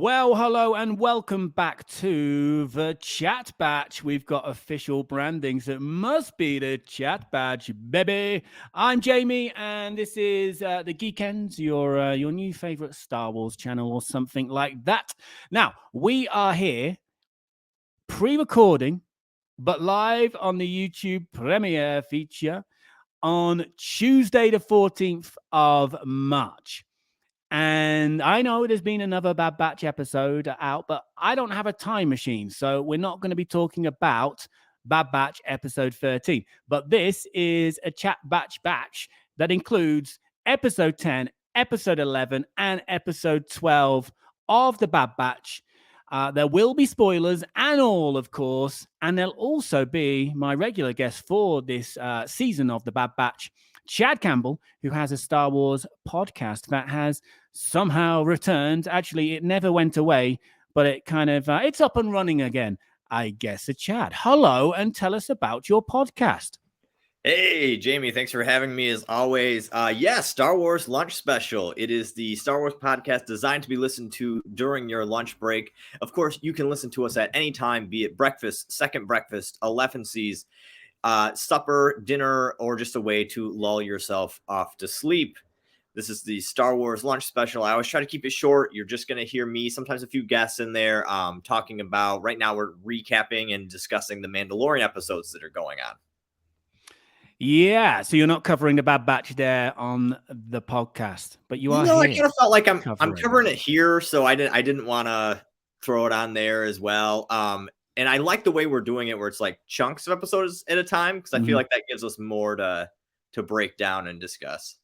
Well, hello and welcome back to the Chat Batch. We've got official branding, so it must be the Chat Batch, baby. I'm Jamie, and this is the Geeknd, your new favorite Star Wars channel or something like that. Now, we are here pre-recording, but live on the YouTube premiere feature on Tuesday, the 14th of March. And I know there's been another Bad Batch episode out, but I don't have a time machine. So we're not going to be talking about Bad Batch episode 13. But this is a Chat Batch that includes episode 10, episode 11, and episode 12 of the Bad Batch. There will be spoilers and all, of course. And there'll also be my regular guest for this season of the Bad Batch, Chad Campbell, who has a Star Wars podcast that has somehow returned. Actually, it never went away, but it kind of it's up and running again, I guess. So Chad, hello, and tell us about your podcast. Hey, Jamie, thanks for having me as always. Star Wars Lunch Special. It is the Star Wars podcast designed to be listened to during your lunch break. Of course, you can listen to us at any time, be it breakfast, second breakfast, 11Cs, supper, dinner, or just a way to lull yourself off to sleep. This is the Star Wars Lunch Special. I always try to keep it short. You're just going to hear me, sometimes a few guests in there, talking about, right now we're recapping and discussing the Mandalorian episodes that are going on. Yeah, so you're not covering the Bad Batch there on the podcast, but you are. No, I kind of felt like I'm covering it here, so I didn't want to throw it on there as well. And I like the way we're doing it, where it's like chunks of episodes at a time, because I feel like that gives us more to break down and discuss.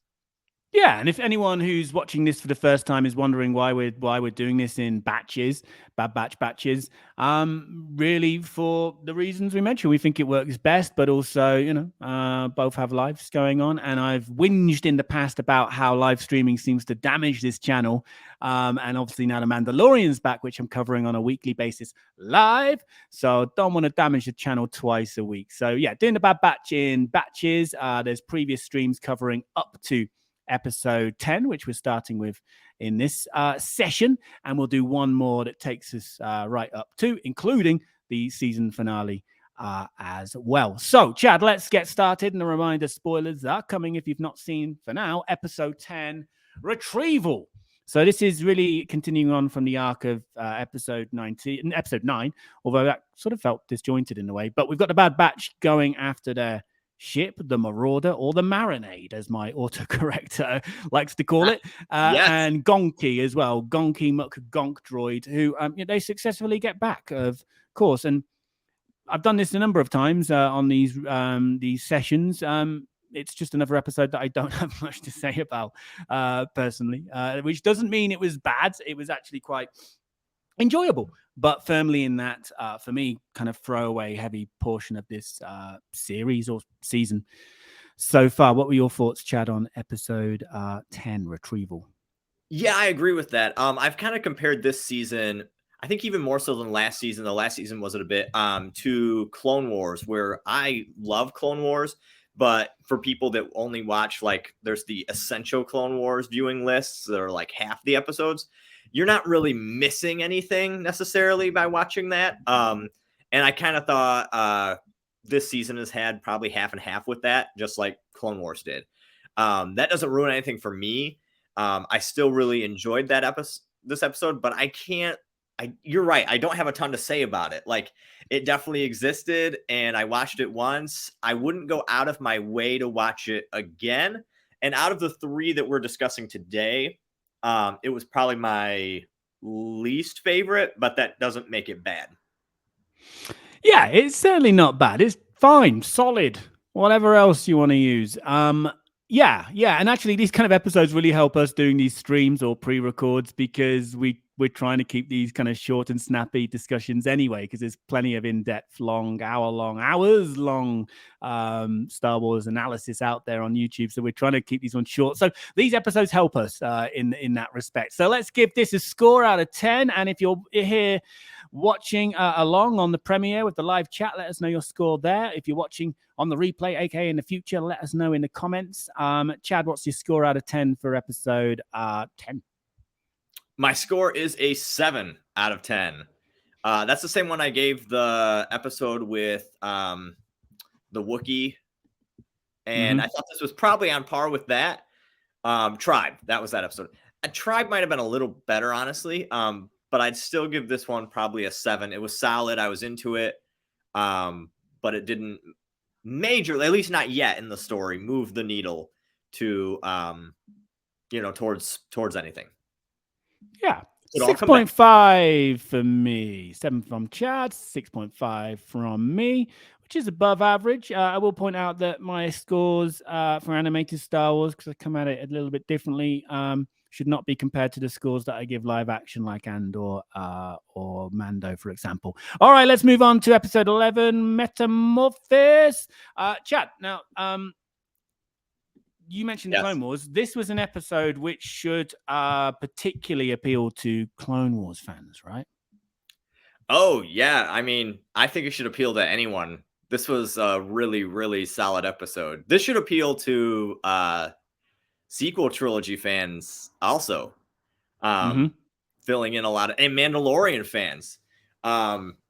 Yeah, and if anyone who's watching this for the first time is wondering why we're doing this in batches, Bad Batch batches, really for the reasons we mentioned, we think it works best, but also, both have lives going on. And I've whinged in the past about how live streaming seems to damage this channel. And obviously now the Mandalorian's back, which I'm covering on a weekly basis live. So don't want to damage the channel twice a week. So yeah, doing the Bad Batch in batches. There's previous streams covering up to episode 10, which we're starting with in this session, and we'll do one more that takes us right up to, including the season finale as well. So, Chad, let's get started. And a reminder, spoilers are coming if you've not seen, for now, episode 10, Retrieval. So this is really continuing on from the arc of episode 9, although that sort of felt disjointed in a way. But we've got the Bad Batch going after their ship, the Marauder, or the Marinade, as my autocorrector likes to call it, Yes. and Gonky as well, Gonky McGonk droid, who they successfully get back, of course. And I've done this a number of times on these sessions. It's just another episode that I don't have much to say about personally, which doesn't mean it was bad. It was actually quite enjoyable, but firmly in that, for me, kind of throwaway heavy portion of this series or season so far. What were your thoughts, Chad, on episode 10, Retrieval? Yeah, I agree with that. I've kind of compared this season, I think even more so than last season. The last season was it a bit to Clone Wars, where I love Clone Wars, but for people that only watch, like, there's the essential Clone Wars viewing lists that are like half the episodes. You're not really missing anything necessarily by watching that. And I kind of thought this season has had probably half and half with that, just like Clone Wars did. That doesn't ruin anything for me. I still really enjoyed this episode, but you're right. I don't have a ton to say about it. Like, it definitely existed and I watched it once. I wouldn't go out of my way to watch it again. And out of the 3 that we're discussing today, it was probably my least favorite, but that doesn't make it bad. Yeah, it's certainly not bad. It's fine, solid, whatever else you want to use. Yeah. And actually, these kind of episodes really help us doing these streams or pre-records, because we're trying to keep these kind of short and snappy discussions anyway, because there's plenty of in-depth, hours-long Star Wars analysis out there on YouTube. So we're trying to keep these ones short. So these episodes help us in that respect. So let's give this a score out of 10. And if you're here watching along on the premiere with the live chat, let us know your score there. If you're watching on the replay, aka in the future, let us know in the comments. Chad, what's your score out of 10 for episode 10? My score is a 7 out of 10. That's the same one I gave the episode with the Wookiee, and I thought this was probably on par with that. Tribe, that was that episode. Tribe might have been a little better, honestly, but I'd still give this one probably a 7. It was solid. I was into it, but it didn't majorly, at least not yet in the story, move the needle to towards anything. Yeah. 6.5 for me, 7 from Chad, 6.5 from me, which is above average. I will point out that my scores for animated Star Wars, because I come at it a little bit differently, should not be compared to the scores that I give live action like Andor or Mando, for example. All right, let's move on to episode 11, Metamorphosis. Chad, now, you mentioned the Clone Wars. This was an episode which should particularly appeal to Clone Wars fans, right? Oh, yeah. I mean, I think it should appeal to anyone. This was a really, really solid episode. This should appeal to sequel trilogy fans also. Filling in a lot of, and Mandalorian fans.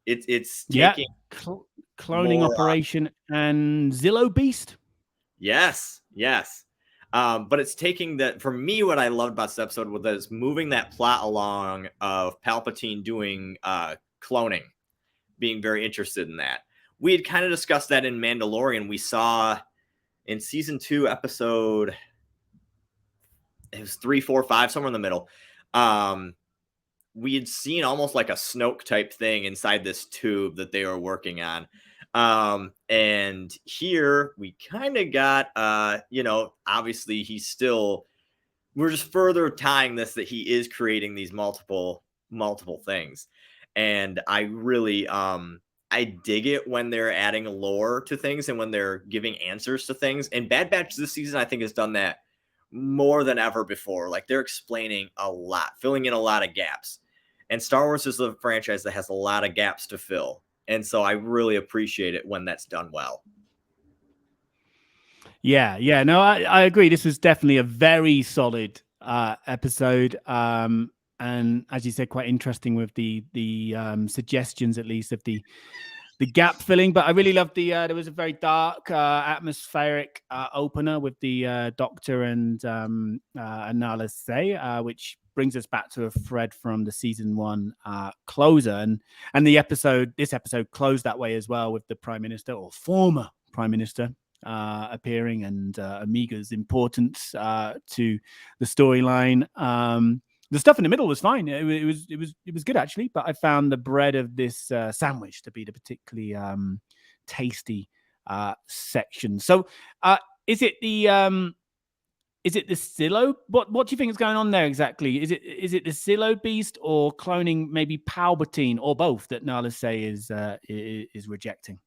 It's taking cloning operation and Zillo Beast. Yes. But it's taking that, for me, what I loved about this episode was that it's moving that plot along of Palpatine doing cloning, being very interested in that. We had kind of discussed that in Mandalorian. We saw in season 2 episode, it was 3, 4, 5, somewhere in the middle. We had seen almost like a Snoke type thing inside this tube that they were working on. And here we kind of got, obviously we're just further tying this, that he is creating these multiple things. And I really, I dig it when they're adding lore to things and when they're giving answers to things. And Bad Batch this season, I think, has done that more than ever before. Like, they're explaining a lot, filling in a lot of gaps. And Star Wars is a franchise that has a lot of gaps to fill. And so I really appreciate it when that's done well. Yeah. No, I agree. This was definitely a very solid episode. And as you said, quite interesting with the suggestions, at least, of the gap filling. But I really loved there was a very dark, atmospheric opener with the Doctor and Nala Se, which brings us back to a thread from the season 1 closer, and this episode closed that way as well, with the Prime Minister, or former Prime Minister, appearing, and Amiga's importance to the storyline. The stuff in the middle was fine. It was good, actually, but I found the bread of this sandwich to be the particularly tasty section. So, is it the Zillo? What do you think is going on there exactly? Is it the Zillo Beast, or cloning maybe Palpatine, or both, that Nala Se is rejecting?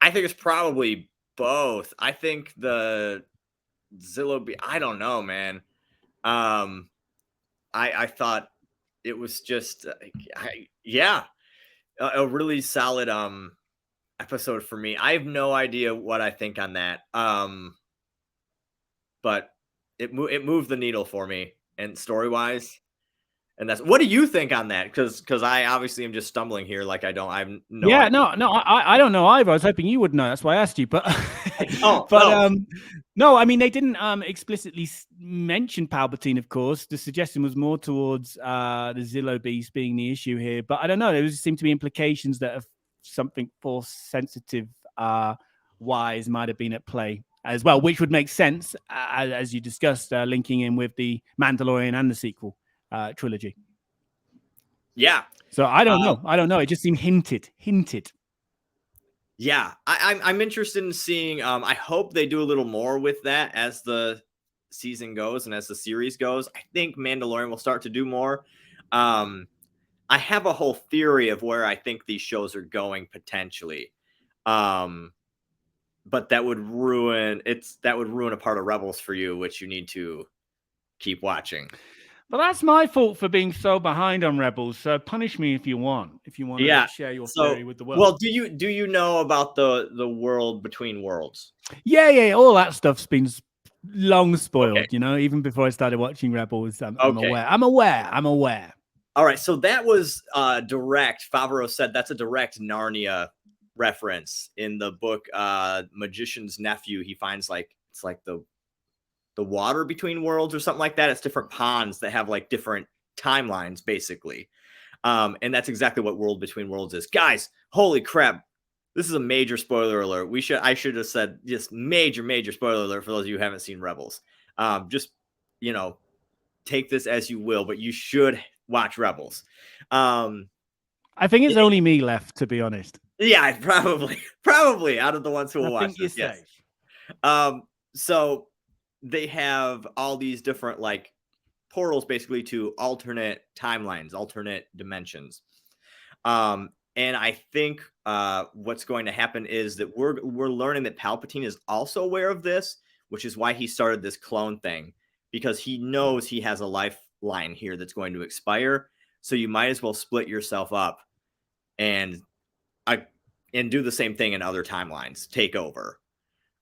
I think it's probably both. I think the Zillo Beast, I don't know, man. I thought it was just, a really solid episode for me. I have no idea what I think on that. But it moved the needle for me, and story-wise. And that's, what do you think on that? Because I obviously am just stumbling here. Like, I have no idea. I don't know either. I was hoping you would know. That's why I asked you. But no, I mean, they didn't explicitly mention Palpatine, of course. The suggestion was more towards the Zillo Beast being the issue here. But I don't know. There seemed to be implications that of something force sensitive wise might have been at play as well, which would make sense, as you discussed, linking in with the Mandalorian and the sequel trilogy. Yeah. So I don't know. It just seemed hinted. Yeah, I'm interested in seeing. I hope they do a little more with that as the season goes and as the series goes. I think Mandalorian will start to do more. I have a whole theory of where I think these shows are going potentially. But that would ruin a part of Rebels for you, which you need to keep watching. But that's my fault for being so behind on Rebels. So punish me if you want. If you want to share your theory with the world. Well, do you know about the world between worlds? Yeah. All that stuff's been long Okay. spoiled, even before I started watching Rebels. I'm Okay. aware. I'm aware. I'm aware. All right. So that was direct. Favreau said that's a direct Narnia reference in the book Magician's Nephew. He finds it's like the water between worlds or something like that. It's different ponds that have like different timelines, basically. And that's exactly what World Between Worlds is. Guys, holy crap. This is a major spoiler alert. I should have said just major spoiler alert for those of you who haven't seen Rebels. Just, take this as you will, but you should watch Rebels. I think it's only me left, to be honest. Yeah, probably out of the ones who will I watch think you're this. Yes. safe. So they have all these different like portals basically to alternate timelines, alternate dimensions. And I think what's going to happen is that we're learning that Palpatine is also aware of this, which is why he started this clone thing, because he knows he has a lifeline here that's going to expire. So you might as well split yourself up and do the same thing in other timelines, take over.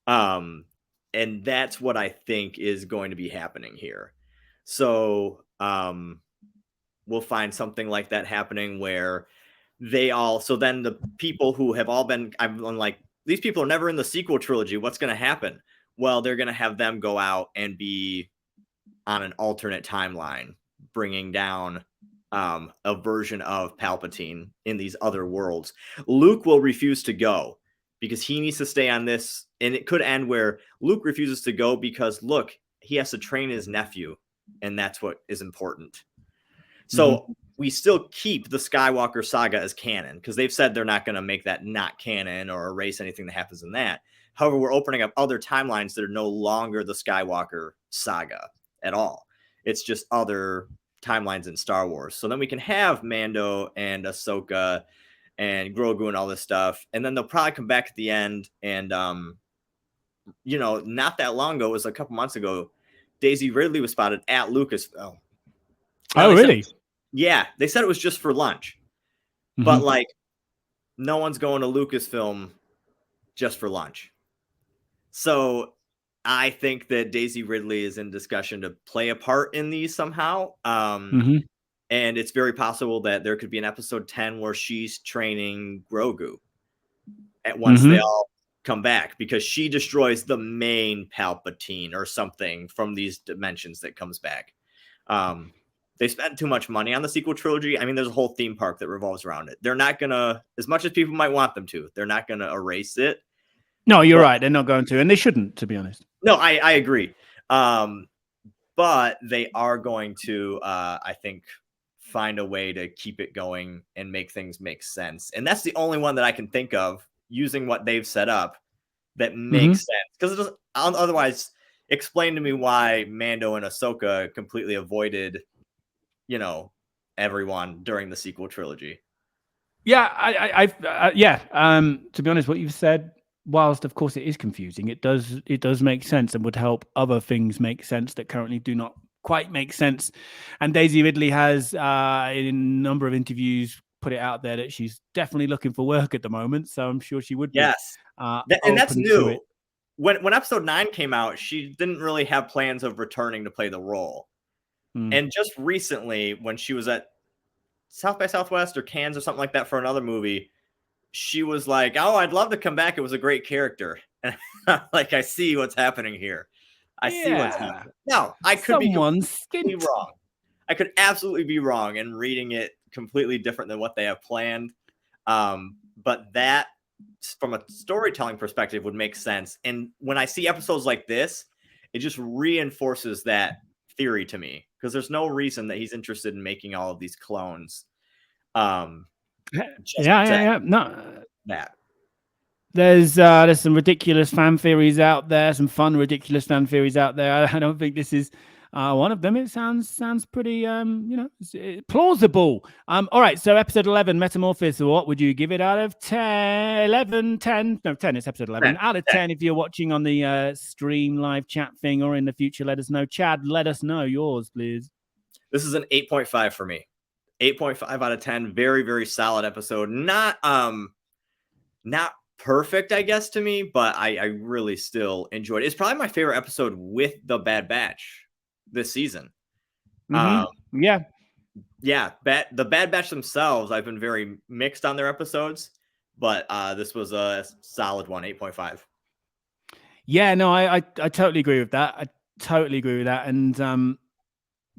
And that's what I think is going to be happening here. So we'll find something like that happening where so then the people who have all been, I'm like, these people are never in the sequel trilogy. What's going to happen? Well, they're going to have them go out and be on an alternate timeline, bringing down a version of Palpatine in these other worlds. Luke will refuse to go because he needs to stay on this. And it could end where Luke refuses to go because, look, he has to train his nephew. And that's what is important. So we still keep the Skywalker saga as canon because they've said they're not going to make that not canon or erase anything that happens in that. However, we're opening up other timelines that are no longer the Skywalker saga at all. It's just other timelines in Star Wars. So then we can have Mando and Ahsoka and Grogu and all this stuff. And then they'll probably come back at the end. And, not that long ago, it was a couple months ago, Daisy Ridley was spotted at Lucasfilm. Oh, really? Yeah, they said it was just for lunch. But like, no one's going to Lucasfilm just for lunch. So I think that Daisy Ridley is in discussion to play a part in these somehow. And it's very possible that there could be an episode 10 where she's training Grogu at once they all come back, because she destroys the main Palpatine or something from these dimensions that comes back. They spent too much money on the sequel trilogy. I mean, there's a whole theme park that revolves around it. They're not going to, as much as people might want them to, they're not going to erase it. No, you're right. They're not going to, and they shouldn't, to be honest. No, I agree. But they are going to, I think, find a way to keep it going and make things make sense. And that's the only one that I can think of using what they've set up that makes sense. Because it doesn't, otherwise, explain to me why Mando and Ahsoka completely avoided, everyone during the sequel trilogy. Yeah, to be honest, what you've said, whilst of course it is confusing, it does make sense and would help other things make sense that currently do not quite make sense. And Daisy Ridley has, in a number of interviews, put it out there that she's definitely looking for work at the moment. So I'm sure she would be. Yes, and that's new. When episode 9 came out, she didn't really have plans of returning to play the role. And just recently, when she was at South by Southwest or Cannes or something like that for another movie, she was like, "Oh, I'd love to come back. It was a great character." And like, I see what's happening here. I see what's happening. No, I could be completely wrong. I could absolutely be wrong and reading it completely different than what they have planned. But that, from a storytelling perspective, would make sense. And when I see episodes like this, it just reinforces that theory to me, because there's no reason that he's interested in making all of these clones. No, that there's some ridiculous fan theories out there, some fun ridiculous fan theories out there. I don't think this is one of them. It sounds pretty plausible. All right, so episode 11, Metamorphosis. What would you give it out of 10? 11, 10? No, 10. It's episode 11. 10. Out of 10 if you're watching on the stream live chat thing, or in the future, let us know. Chad, let us know yours, please. This is an 8.5 for me. 8.5 out of 10. Very, very solid episode. Not perfect, I guess, to me, but I really still enjoyed it. It's probably my favorite episode with the Bad Batch this season. Yeah. Yeah, the Bad Batch themselves, I've been very mixed on their episodes, but this was a solid one, 8.5. Yeah, no, I totally agree with that. I totally agree with that. And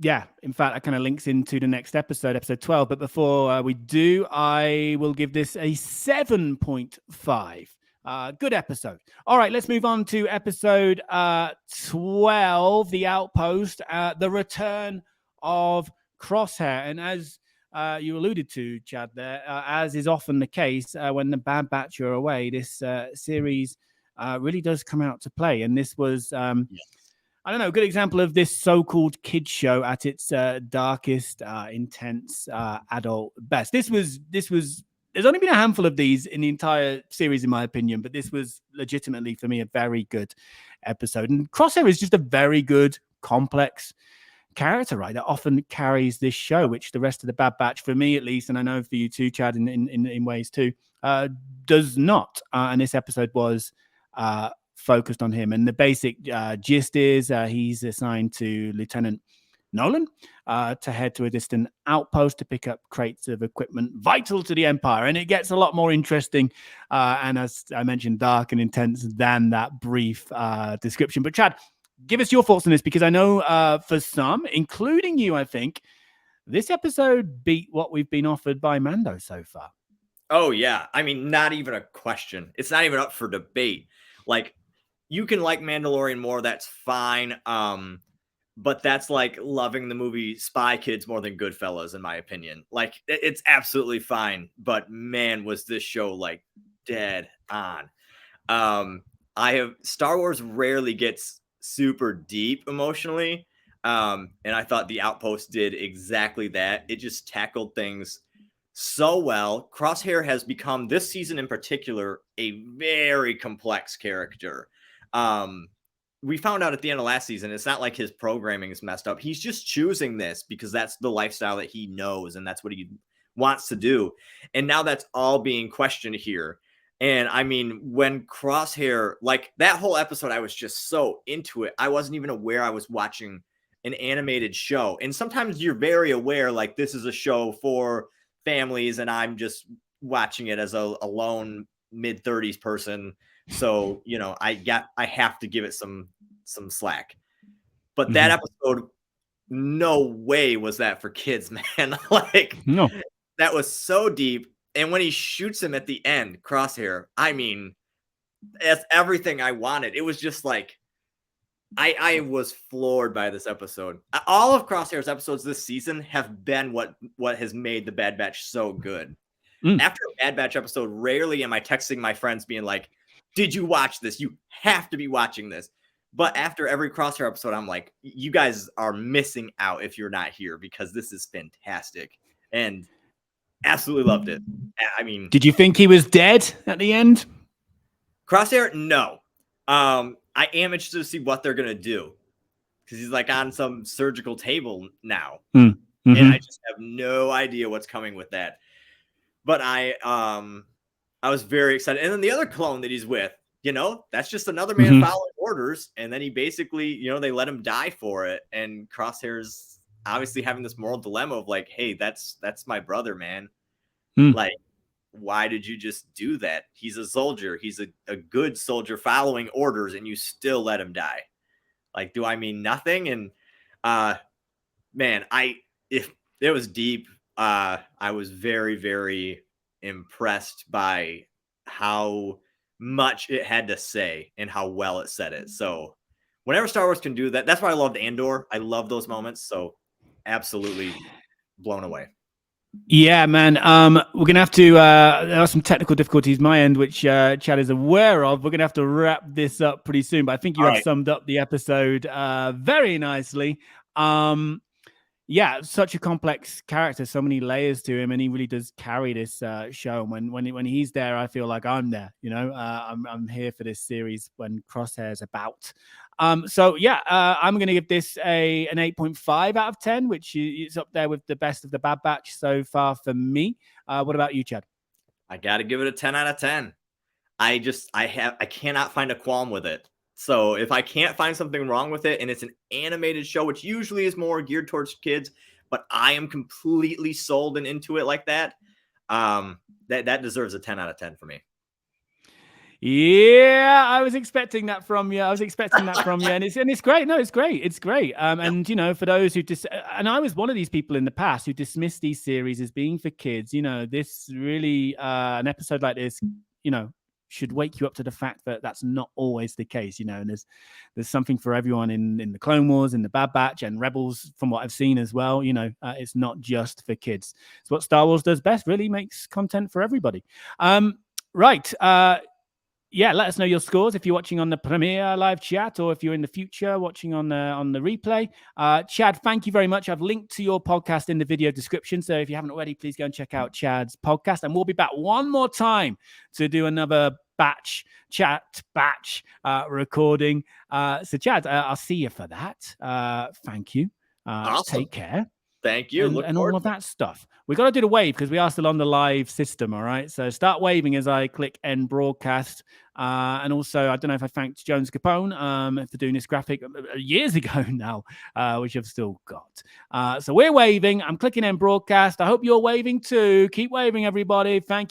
yeah, in fact, that kind of links into the next episode, episode 12. But before we do, I will give this a 7.5. Good episode. All right, let's move on to episode 12, The Outpost, the return of Crosshair. And as you alluded to, Chad, there, as is often the case when the Bad Batch are away, this series really does come out to play. And this was... I don't know, a good example of this so-called kids show at its darkest, intense, adult best. This was. There's only been a handful of these in the entire series, in my opinion, but this was legitimately for me a very good episode. And Crosshair is just a very good, complex character, right? That often carries this show, which the rest of the Bad Batch, for me at least, and I know for you too, Chad, in ways too, does not. And this episode was. Focused on him, and the basic gist is he's assigned to Lieutenant Nolan to head to a distant outpost to pick up crates of equipment vital to the Empire, and it gets a lot more interesting and, as I mentioned, dark and intense than that brief description. But Chad, give us your thoughts on this, because I know for some, including you, I think this episode beat what we've been offered by Mando so far. Oh yeah, I mean, not even a question. It's not even up for debate. Like, you can like Mandalorian more, that's fine. But that's like loving the movie Spy Kids more than Goodfellas, in my opinion. Like, it's absolutely fine. But man, was this show like dead on. Star Wars rarely gets super deep emotionally. And I thought The Outpost did exactly that. It just tackled things so well. Crosshair has become, this season in particular, a very complex character. We found out at the end of last season, it's not like his programming is messed up. He's just choosing this because that's the lifestyle that he knows and that's what he wants to do. And now that's all being questioned here. And I mean, when Crosshair, like that whole episode, I was just so into it. I wasn't even aware I was watching an animated show. And sometimes you're very aware, like, this is a show for families and I'm just watching it as a lone mid-30s person. So, you know, I have to give it some slack. But that episode, no way was that for kids, man. Like, No, that was so deep. And when he shoots him at the end, Crosshair, I mean, that's everything I wanted. It was just like, I was floored by this episode. All of Crosshair's episodes this season have been what has made the Bad Batch so good. After a Bad Batch episode, rarely am I texting my friends being like, did you watch this? You have to be watching this. But after every Crosshair episode, I'm like, you guys are missing out if you're not here, because this is fantastic. And absolutely loved it. I mean, did you think he was dead at the end? Crosshair? No. I am interested to see what they're gonna do, because he's like on some surgical table now, and I just have no idea what's coming with that. But I was very excited. And then the other clone that he's with, you know, that's just another man following orders, and then he basically, you know, they let him die for it. And Crosshair's obviously having this moral dilemma of like, hey, that's my brother, man. Like, why did you just do that? He's a soldier. He's a good soldier following orders, and you still let him die. Like, do I mean nothing? And man, if it was deep, I was very, very impressed by how much it had to say and how well it said it. So whenever Star Wars can do that, that's why I loved Andor. I love those moments. So absolutely blown away. Yeah, man. We're gonna have to. There are some technical difficulties my end, which Chad is aware of. We're gonna have to wrap this up pretty soon. But I think you have summed up the episode very nicely. Yeah, such a complex character, so many layers to him, and he really does carry this show. And when he's there, I feel like I'm there. You know, I'm here for this series when Crosshair's about. So yeah, I'm going to give this an 8.5 out of 10, which is up there with the best of the Bad Batch so far for me. What about you, Chad? I got to give it a 10 out of 10. I cannot find a qualm with it. So if I can't find something wrong with it, and it's an animated show, which usually is more geared towards kids, but I am completely sold and into it like that, that deserves a 10 out of 10 for me. Yeah, I was expecting that from you. And it's great. No, it's great. It's great. And you know, for those who and I was one of these people in the past who dismissed these series as being for kids. You know, this really an episode like this, you know, should wake you up to the fact that that's not always the case. You know, and there's something for everyone in the Clone Wars, in the Bad Batch, and Rebels. From what I've seen as well, you know, it's not just for kids. It's what Star Wars does best. Really makes content for everybody. Right. Yeah, let us know your scores if you're watching on the premiere live chat, or if you're in the future watching on the replay. Chad, thank you very much. I've linked to your podcast in the video description, so if you haven't already, please go and check out Chad's podcast. And we'll be back one more time to do another batch recording. So Chad, I'll see you for that. Thank you. Awesome. Take care. Thank you. And all of that stuff. We got to do the wave because we are still on the live system. All right. So start waving as I click end broadcast. And also, I don't know if I thanked Jones Capone for doing this graphic years ago now, which I've still got. So we're waving. I'm clicking end broadcast. I hope you're waving too. Keep waving, everybody. Thank you.